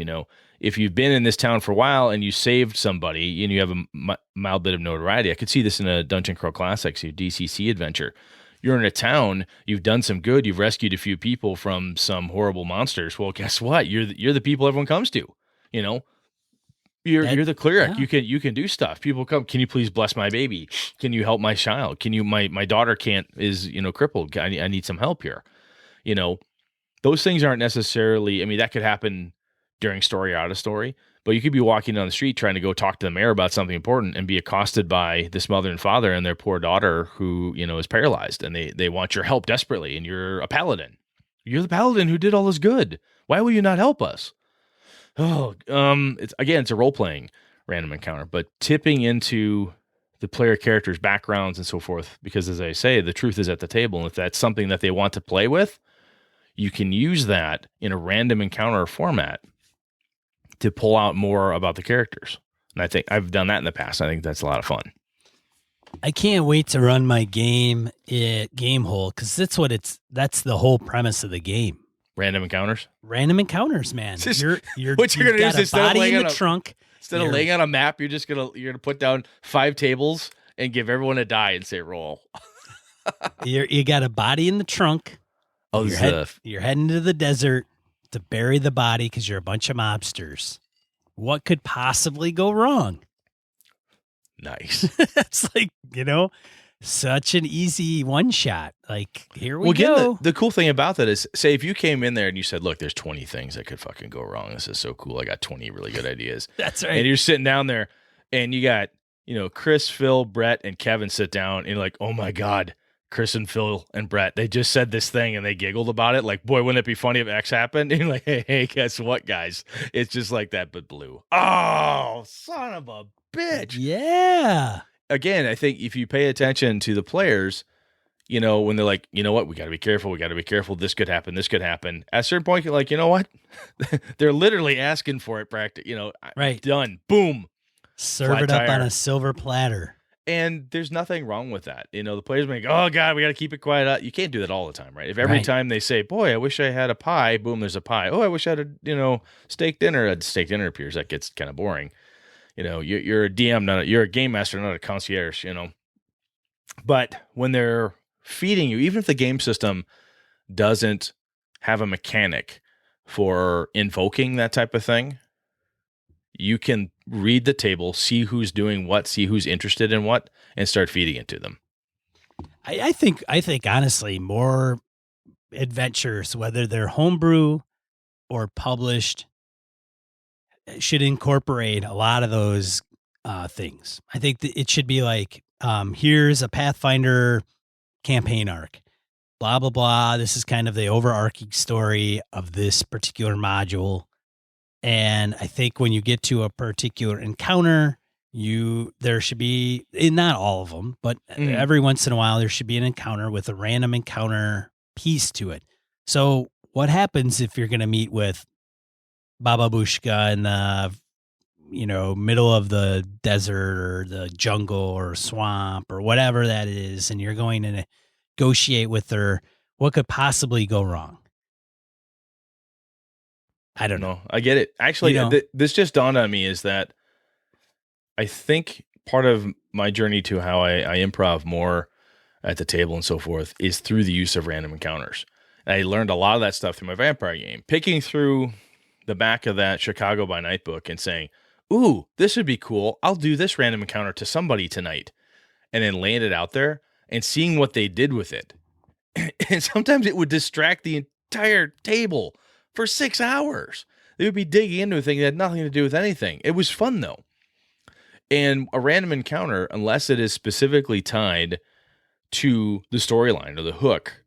If you've been in this town for a while and you saved somebody and you have a mild bit of notoriety, I could see this in a Dungeon Crawl Classics, your DCC adventure. You're in a town, you've done some good, you've rescued a few people from some horrible monsters. Well, guess what? You're the people everyone comes to. You're the cleric. Yeah. You can do stuff. People come. Can you please bless my baby? Can you help my child? Can you my daughter is crippled. I need some help here. Those things aren't necessarily. I mean, that could happen during story or out of story, but you could be walking down the street trying to go talk to the mayor about something important and be accosted by this mother and father and their poor daughter who is paralyzed, and they want your help desperately, and you're a paladin. You're the paladin who did all this good. Why will you not help us? It's a role-playing random encounter, but tipping into the player characters' backgrounds and so forth, because as I say, the truth is at the table. And if that's something that they want to play with, you can use that in a random encounter format to pull out more about the characters. And I think I've done that in the past. I think that's a lot of fun. I can't wait to run my game at Gamehole, because that's the whole premise of the game. Random encounters, man. Just, You're what you're gonna do is instead of body laying in the trunk. Instead of laying on a map, you're gonna put down 5 tables and give everyone a die and say roll. You got a body in the trunk. Oh, you're heading to the desert to bury the body because you're a bunch of mobsters. What could possibly go wrong? Nice. It's like, such an easy one shot. Like, here we go. Again, the cool thing about that is, say if you came in there and you said, look, there's 20 things that could fucking go wrong. This is so cool. I got 20 really good ideas. That's right. And you're sitting down there and you got, Chris, Phil, Brett, and Kevin sit down and you're like, oh my God, Chris and Phil and Brett, they just said this thing and they giggled about it. Like, boy, wouldn't it be funny if X happened? And you're like, hey, guess what, guys? It's just like that, but blue. Oh, son of a bitch. Yeah. Again, I think if you pay attention to the players, when they're like, you know what, we got to be careful. This could happen. At a certain point, you're like, you know what? They're literally asking for it. Right. Done. Boom. Serve it up on a silver platter. And there's nothing wrong with that. The players make, oh God, we got to keep it quiet. You can't do that all the time, right? If every time they say, boy, I wish I had a pie, boom, there's a pie. Oh, I wish I had a, steak dinner. A steak dinner appears. That gets kind of boring. You're a DM, you're a game master, not a concierge, But when they're feeding you, even if the game system doesn't have a mechanic for invoking that type of thing, you can read the table, see who's doing what, see who's interested in what, and start feeding it to them. I think honestly, more adventures, whether they're homebrew or published, should incorporate a lot of those things. I think that it should be like, here's a Pathfinder campaign arc, blah, blah, blah. This is kind of the overarching story of this particular module. And I think when you get to a particular encounter, there should be, not all of them, but every once in a while, there should be an encounter with a random encounter piece to it. So what happens if you're going to meet with Baba Bushka in the, middle of the desert or the jungle or swamp or whatever that is, and you're going to negotiate with her? What could possibly go wrong? I don't know. I get it. Actually, this just dawned on me is that I think part of my journey to how I improv more at the table and so forth is through the use of random encounters. And I learned a lot of that stuff through my vampire game, picking through the back of that Chicago by Night book and saying, ooh, this would be cool. I'll do this random encounter to somebody tonight. And then laying it out there and seeing what they did with it. And sometimes it would distract the entire table for 6 hours. They would be digging into a thing that had nothing to do with anything. It was fun, though. And a random encounter, unless it is specifically tied to the storyline or the hook,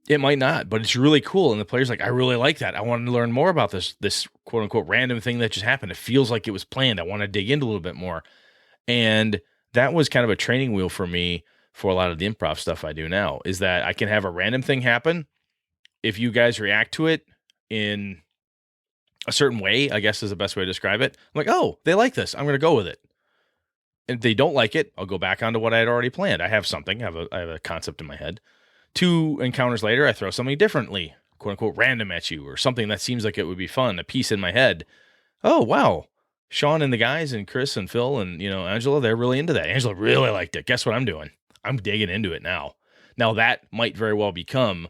it might not, but it's really cool. And the player's like, I really like that. I want to learn more about this quote unquote random thing that just happened. It feels like it was planned. I want to dig into a little bit more. And that was kind of a training wheel for me for a lot of the improv stuff I do now, is that I can have a random thing happen. If you guys react to it in a certain way, I guess is the best way to describe it. I'm like, oh, they like this. I'm going to go with it. And if they don't like it, I'll go back onto what I had already planned. I have something. I have a concept in my head 2 encounters later, I throw something differently, quote unquote, random at you, or something that seems like it would be fun, a piece in my head. Oh, wow. Sean and the guys and Chris and Phil and, Angela, they're really into that. Angela really liked it. Guess what I'm doing? I'm digging into it now. Now that might very well become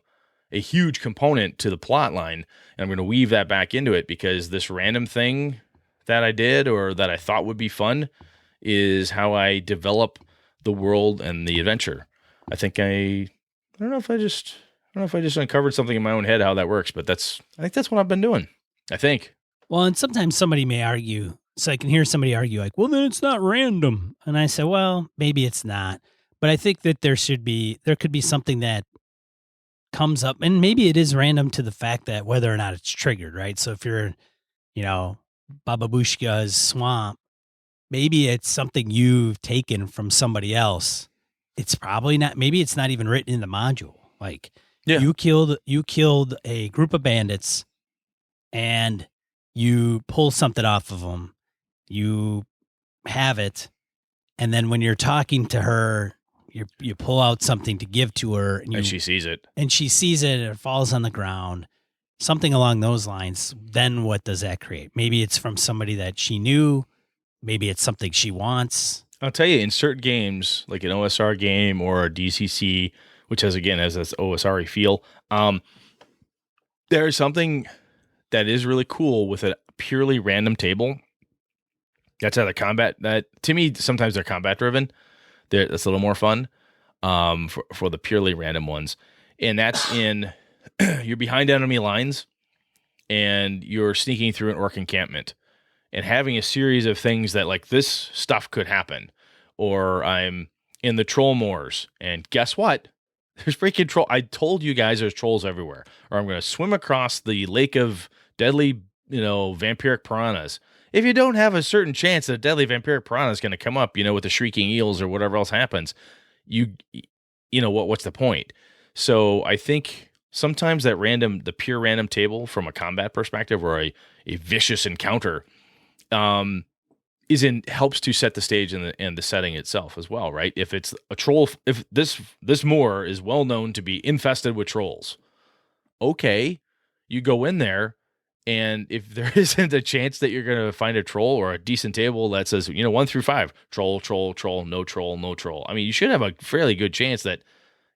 a huge component to the plot line. And I'm going to weave that back into it because this random thing that I did or that I thought would be fun is how I develop the world and the adventure. I don't know if I just uncovered something in my own head how that works, but I think that's what I've been doing. I think. Well, and sometimes somebody may argue. So I can hear somebody argue like, well, then it's not random. And I say, well, maybe it's not. But I think that there could be something that comes up, and maybe it is random to the fact that whether or not it's triggered, right? So if you're, Baba Bushka's swamp, maybe it's something you've taken from somebody else. It's probably not, maybe it's not even written in the module. Like you killed a group of bandits and you pull something off of them. You have it. And then when you're talking to her, you pull out something to give to her, and she sees it. And she sees it, and it falls on the ground. Something along those lines. Then what does that create? Maybe it's from somebody that she knew. Maybe it's something she wants. I'll tell you, in certain games, like an OSR game or a DCC, which has this OSR feel, there is something that is really cool with a purely random table. That's how the combat. That to me, sometimes they're combat driven. That's a little more fun for the purely random ones. And that's in, you're behind enemy lines and you're sneaking through an orc encampment and having a series of things that like this stuff could happen. Or I'm in the troll moors and guess what? There's freaking troll. I told you guys there's trolls everywhere. Or I'm going to swim across the lake of deadly, vampiric piranhas. If you don't have a certain chance that a deadly vampiric piranha is going to come up, with the shrieking eels or whatever else happens, what's the point? So I think sometimes the pure random table from a combat perspective or a vicious encounter, helps to set the stage and the setting itself as well, right? If it's a troll, if this moor is well known to be infested with trolls, okay, you go in there. And if there isn't a chance that you're going to find a troll or a decent table that says, 1 through 5, troll, troll, troll, no troll, no troll. I mean, you should have a fairly good chance that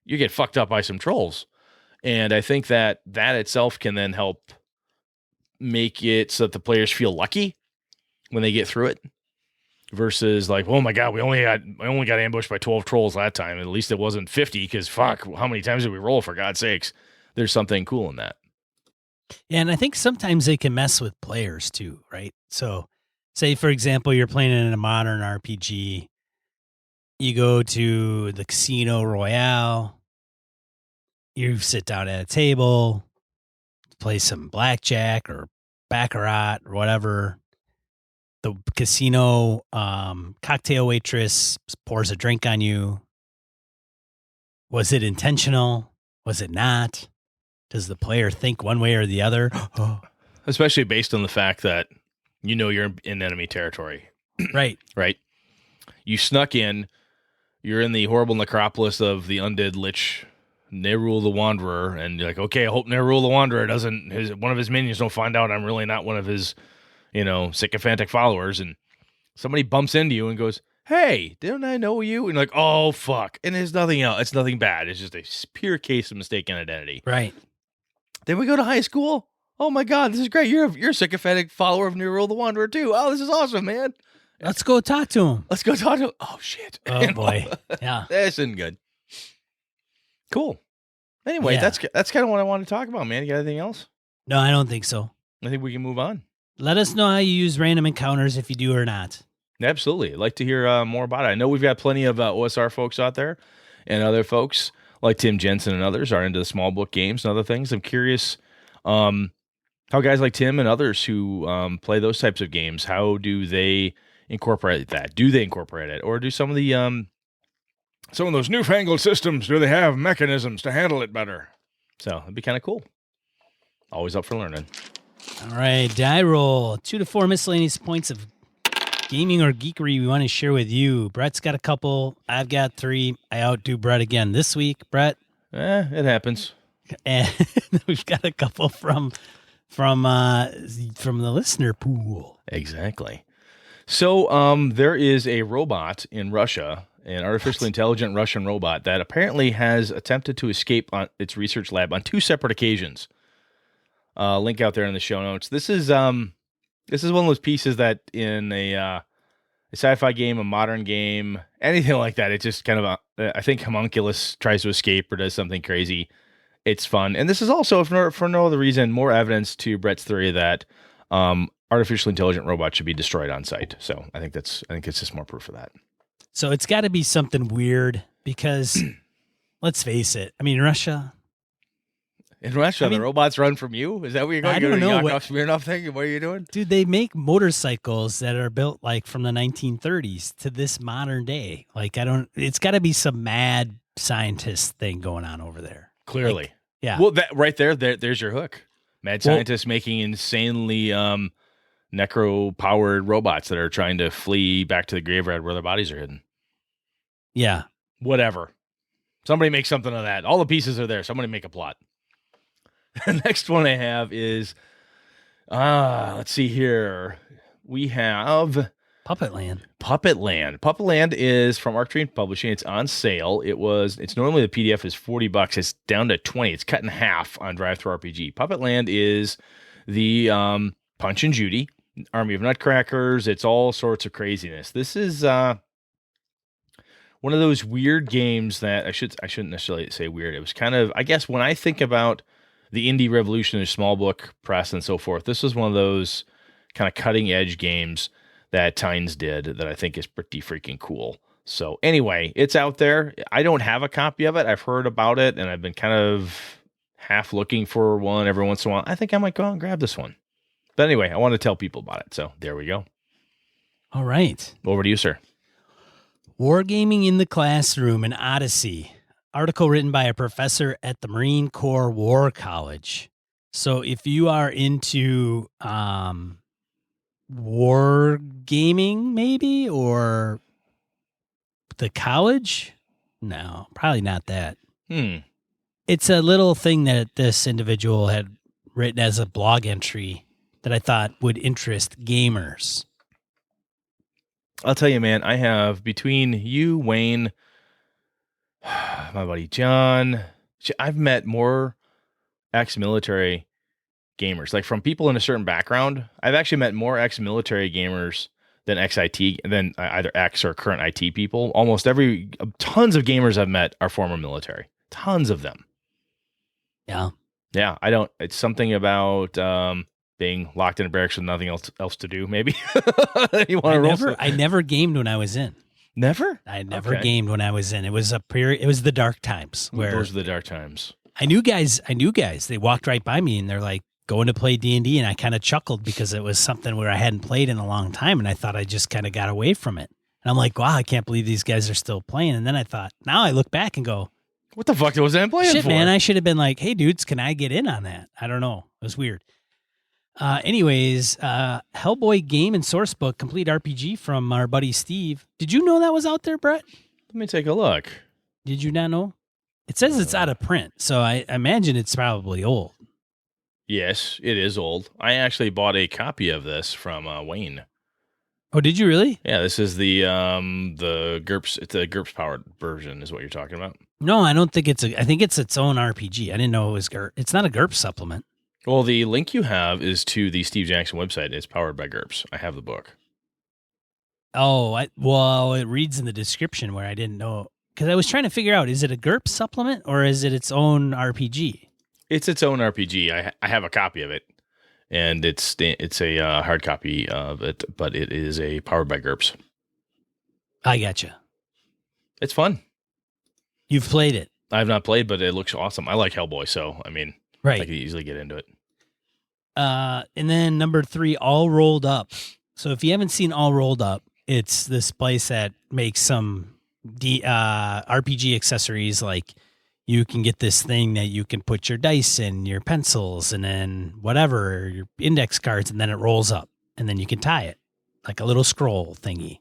you get fucked up by some trolls. And I think that itself can then help make it so that the players feel lucky when they get through it versus like, oh my God, I only got ambushed by 12 trolls that time. At least it wasn't 50 because fuck, how many times did we roll for God's sakes? There's something cool in that. Yeah, and I think sometimes they can mess with players too, right? So, say, for example, you're playing in a modern RPG. You go to the Casino Royale. You sit down at a table, play some blackjack or baccarat or whatever. The casino cocktail waitress pours a drink on you. Was it intentional? Was it not? Does the player think one way or the other? Especially based on the fact that you're in enemy territory. Right. Right. You snuck in. You're in the horrible necropolis of the undead lich, Nerul the Wanderer, and you're like, okay, I hope Nerul the Wanderer one of his minions don't find out I'm really not one of his, sycophantic followers. And somebody bumps into you and goes, hey, didn't I know you? And you're like, oh, fuck. And there's nothing else. It's nothing bad. It's just a pure case of mistaken identity. Right. Then we go to high school. Oh my God, this is great. You're a sycophantic follower of Nerul the Wanderer too. Oh, this is awesome, man. Let's go talk to him. Oh shit. Oh boy. Yeah. This isn't good. Cool. Anyway, Yeah. that's kind of what I wanted to talk about, man. You got anything else? No, I don't think so. I think we can move on. Let us know how you use random encounters if you do or not. Absolutely. I'd like to hear more about it. I know we've got plenty of OSR folks out there and other folks like Tim Jensen and others are into the small book games and other things. I'm curious how guys like Tim and others who play those types of games, how do they incorporate that? Do they incorporate it? Or do some of those newfangled systems, do they have mechanisms to handle it better? So it'd be kind of cool. Always up for learning. All right, die roll. 2 to 4 miscellaneous points of gaming or geekery we want to share with you. Brett's got a couple. I've got 3. I outdo Brett again this week. Brett, It happens. And we've got a couple from the listener pool. Exactly. So there is a robot in Russia, an artificially intelligent Russian robot that apparently has attempted to escape on its research lab on 2 separate occasions. Link out there in the show notes. This is one of those pieces that in a sci-fi game, a modern game, anything like that, it's just kind of I think Homunculus tries to escape or does something crazy. It's fun. And this is also, for no other reason, more evidence to Brett's theory that artificially intelligent robots should be destroyed on sight. So I think it's just more proof of that. So it's got to be something weird because let's face it. I mean, Russia. In Russia, the robots run from you? Is that what you're going to do? I don't know. Smirnoff thing? What are you doing? Dude, they make motorcycles that are built like from the 1930s to this modern day. Like, it's got to be some mad scientist thing going on over there. Clearly. Like, yeah. Well, that right there's your hook. Mad scientists making insanely necro-powered robots that are trying to flee back to the graveyard where their bodies are hidden. Yeah. Whatever. Somebody make something of that. All the pieces are there. Somebody make a plot. The next one I have is, let's see here. We have Puppetland. Puppetland is from Arc Dream Publishing. It's on sale. It's normally the PDF is $40. It's down to 20. It's cut in half on DriveThruRPG. Puppetland is the Punch and Judy, Army of Nutcrackers. It's all sorts of craziness. This is one of those weird games that I shouldn't necessarily say weird. It was kind of, I guess, when I think about the indie revolution of small book press and so forth, this was one of those kind of cutting edge games that Tynes did that I think is pretty freaking cool. So anyway, it's out there. I don't have a copy of it. I've heard about it and I've been kind of half looking for one every once in a while. I think I might go out and grab this one. But anyway, I want to tell people about it. So there we go. All right. Over to you, sir. Wargaming in the Classroom, an Odyssey. Article written by a professor at the Marine Corps War College. So if you are into war gaming, maybe, or the college, no, probably not that. It's a little thing that this individual had written as a blog entry that I thought would interest gamers. I'll tell you, man, I have, between you, Wayne, my buddy John, I've met more ex-military gamers, like from people in a certain background. I've actually met more ex-military gamers than than either ex or current IT people. Tons of gamers I've met are former military. Tons of them. Yeah. Yeah. It's something about being locked in a barracks with nothing else to do, maybe. I never gamed when I was in. Never? I never gamed when I was in. It was a period. It was the dark times. Those are the dark times. I knew guys. They walked right by me and they're like going to play D&D, and I kind of chuckled because it was something where I hadn't played in a long time, and I thought I just kind of got away from it. And I'm like, wow, I can't believe these guys are still playing. And then I thought, now I look back and go, what the fuck was I playing shit, for? Man, I should have been like, hey, dudes, can I get in on that? I don't know. It was weird. Anyways, Hellboy Game and Sourcebook Complete RPG from our buddy Steve. Did you know that was out there, Brett? Let me take a look. Did you not know? It says it's out of print, so I imagine it's probably old. Yes, it is old. I actually bought a copy of this from Wayne. Oh, did you really? Yeah, this is the GURPS. It's a GURPS powered version, is what you're talking about. No, I don't think I think it's its own RPG. I didn't know it was GURPS. It's not a GURPS supplement. Well, the link you have is to the Steve Jackson website. It's powered by GURPS. I have the book. Oh, well, it reads in the description where I didn't know. Because I was trying to figure out, is it a GURPS supplement or is it its own RPG? It's its own RPG. I have a copy of it, and it's a hard copy of it, but it is a powered by GURPS. I gotcha. It's fun. You've played it. I have not played, but it looks awesome. I like Hellboy, so I mean, right. I could easily get into it. And then number 3, All Rolled Up. So if you haven't seen All Rolled Up, it's this place that makes some RPG accessories. Like you can get this thing that you can put your dice in, your pencils, and then whatever, your index cards, and then it rolls up, and then you can tie it like a little scroll thingy.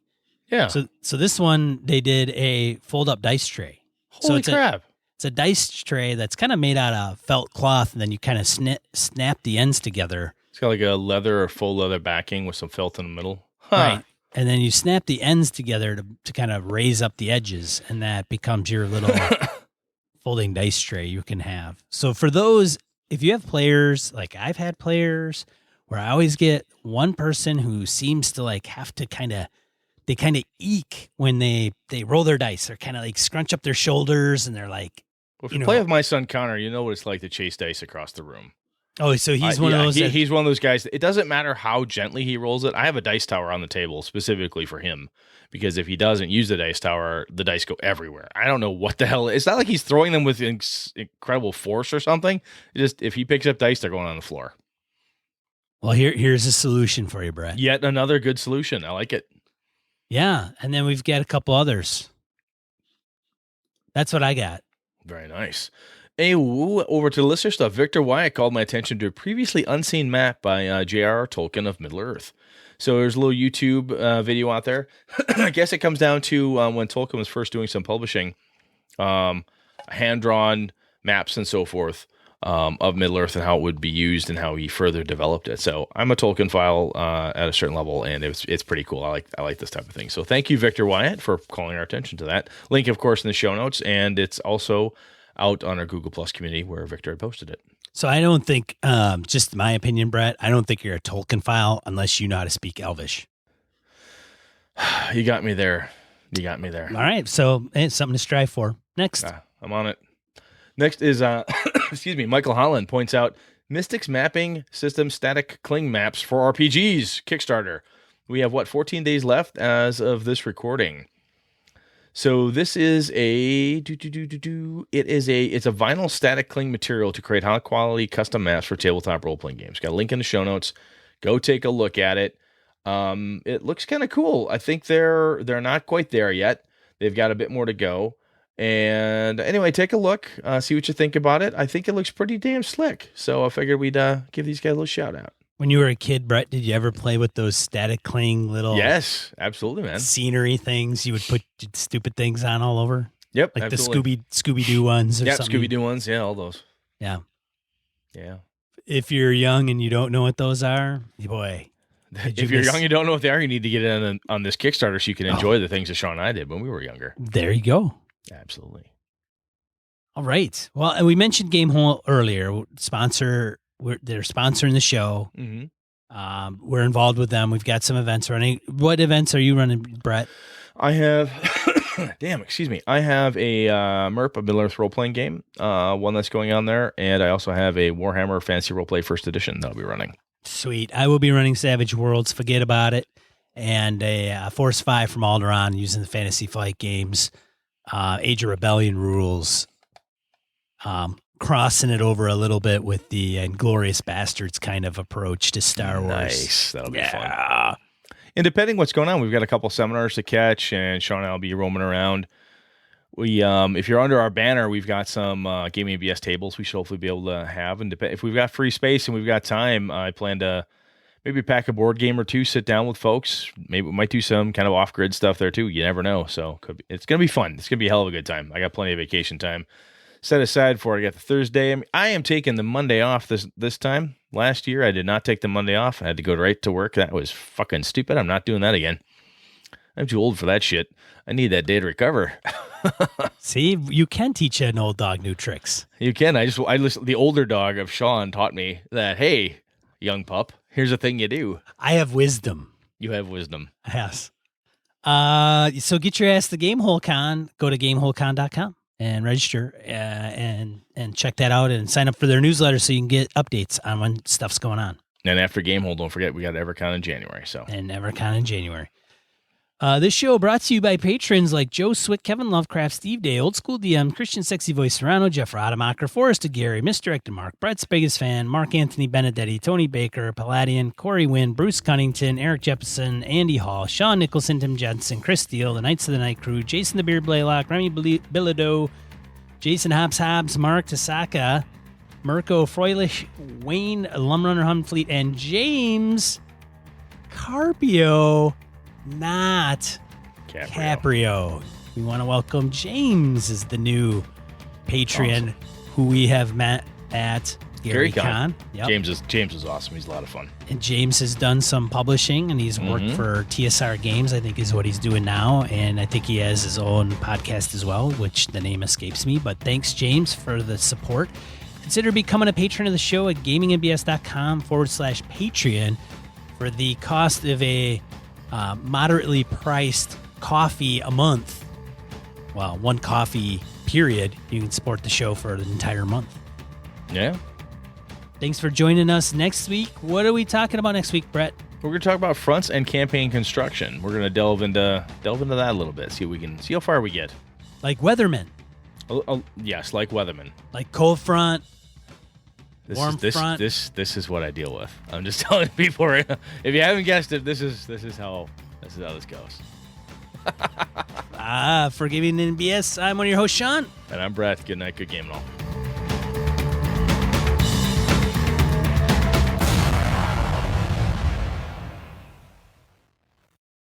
Yeah. So this one, they did a fold-up dice tray. Holy crap. It's a dice tray that's kind of made out of felt cloth, and then you kind of snap the ends together. It's got like a leather or full leather backing with some felt in the middle. Right. And then you snap the ends together to kind of raise up the edges, and that becomes your little folding dice tray you can have. So for those, if you have players, like I've had players, where I always get one person who seems to like have to they kind of eek when they roll their dice. They're kind of like scrunch up their shoulders, and they're like, well, if you play with my son Connor, you know what it's like to chase dice across the room. Oh, so he's one of those. He's one of those guys. It doesn't matter how gently he rolls it. I have a dice tower on the table specifically for him, because if he doesn't use the dice tower, the dice go everywhere. I don't know what the hell. It's not like he's throwing them with incredible force or something. Just if he picks up dice, they're going on the floor. Well, here's a solution for you, Brett. Yet another good solution. I like it. Yeah, and then we've got a couple others. That's what I got. Very nice. Hey, over to the listener stuff. Victor Wyatt called my attention to a previously unseen map by J.R.R. Tolkien of Middle-earth. So there's a little YouTube video out there. I guess it comes down to when Tolkien was first doing some publishing, hand-drawn maps and so forth of Middle-earth and how it would be used and how he further developed it. So I'm a Tolkien file at a certain level, and it's pretty cool. I like this type of thing. So thank you, Victor Wyatt, for calling our attention to that. Link, of course, in the show notes, and it's also out on our Google Plus community where Victor had posted it. So I don't think, just my opinion, Brett, I don't think you're a Tolkien file unless you know how to speak Elvish. You got me there. All right. So it's something to strive for. Next. I'm on it. Next is, excuse me, Michael Holland points out Mystics Mapping System Static Cling Maps for RPGs Kickstarter. We have, 14 days left as of this recording. So this is it's a vinyl static cling material to create high quality custom maps for tabletop role playing games. Got a link in the show notes. Go take a look at it. It looks kind of cool. I think they're not quite there yet. They've got a bit more to go. And anyway, take a look, see what you think about it. I think it looks pretty damn slick. So I figured we'd give these guys a little shout out. When you were a kid, Brett, did you ever play with those static cling little Yes, absolutely, man. scenery things you would put stupid things on all over? Yep, like absolutely. the Scooby-Doo ones or something? Scooby-Doo ones. Yeah, all those. Yeah. Yeah. If you're young and you don't know what those are, boy. If you're young and you don't know what they are, you need to get in on this Kickstarter so you can enjoy the things that Sean and I did when we were younger. There you go. Absolutely. All right. Well, and we mentioned Gamehole earlier. They're sponsoring the show. Mm-hmm. We're involved with them. We've got some events running. What events are you running, Brett? I have, I have a MERP, a Middle-earth role-playing game, one that's going on there, and I also have a Warhammer Fantasy Roleplay First Edition that I'll be running. Sweet. I will be running Savage Worlds, Forget About It, and a Force 5 from Alderaan using the Fantasy Flight games, Age of Rebellion rules, crossing it over a little bit with the Inglourious Bastards kind of approach to Star Wars. Nice. That'll be fun. And depending what's going on, we've got a couple seminars to catch, and Sean and I will be roaming around. We, if you're under our banner, we've got some Gaming BS tables we should hopefully be able to have. And if we've got free space and we've got time, I plan to maybe pack a board game or two, sit down with folks. Maybe we might do some kind of off-grid stuff there too. You never know. So it's going to be fun. It's going to be a hell of a good time. I got plenty of vacation time set aside for it. I got the Thursday. I am taking the Monday off this time. Last year, I did not take the Monday off. I had to go right to work. That was fucking stupid. I'm not doing that again. I'm too old for that shit. I need that day to recover. See, you can teach an old dog new tricks. You can. I listen. The older dog of Sean taught me that, hey, young pup, here's a thing you do. I have wisdom. You have wisdom. Yes. So get your ass to Gamehole Con. Go to gameholecon.com. and register and check that out and sign up for their newsletter so you can get updates on when stuff's going on. And after Gamehole, don't forget we got EverCon in January. And EverCon in January. This show brought to you by patrons like Joe Swick, Kevin Lovecraft, Steve Day, Old School DM, Christian Sexy Voice Serrano, Jeff Rademacher, Forrest Aguirre, Misdirected Mark, Brett's Biggest Fan, Mark Anthony Benedetti, Tony Baker, Palladian, Corey Wynn, Bruce Cunnington, Eric Jepson, Andy Hall, Sean Nicholson, Tim Jensen, Chris Steele, The Knights of the Night Crew, Jason the Beard Blaylock, Remy Bilodeau, Jason Hobbs, Mark Tasaka, Mirko Froelich, Wayne Lumrunner Humfleet, and James Carpio, not Caprio. We want to welcome James as the new Patreon, who we have met at Gary Con. Yep. James is awesome. He's a lot of fun. And James has done some publishing, and he's worked for TSR Games, I think is what he's doing now. And I think he has his own podcast as well, which the name escapes me. But thanks, James, for the support. Consider becoming a patron of the show at gamingnbs.com/Patreon for the cost of a moderately priced coffee a month. Well, one coffee period. You can support the show for an entire month. Yeah. Thanks for joining us next week. What are we talking about next week, Brett? We're going to talk about fronts and campaign construction. We're going to delve into that a little bit. See how far we get. Like Weatherman. Yes, like Weatherman. Like cold front. Warm front. This is what I deal with. I'm just telling people. If you haven't guessed it, this is how this goes. For Gaming NBS, I'm one of your hosts, Sean. And I'm Brett. Good night. Good game and all.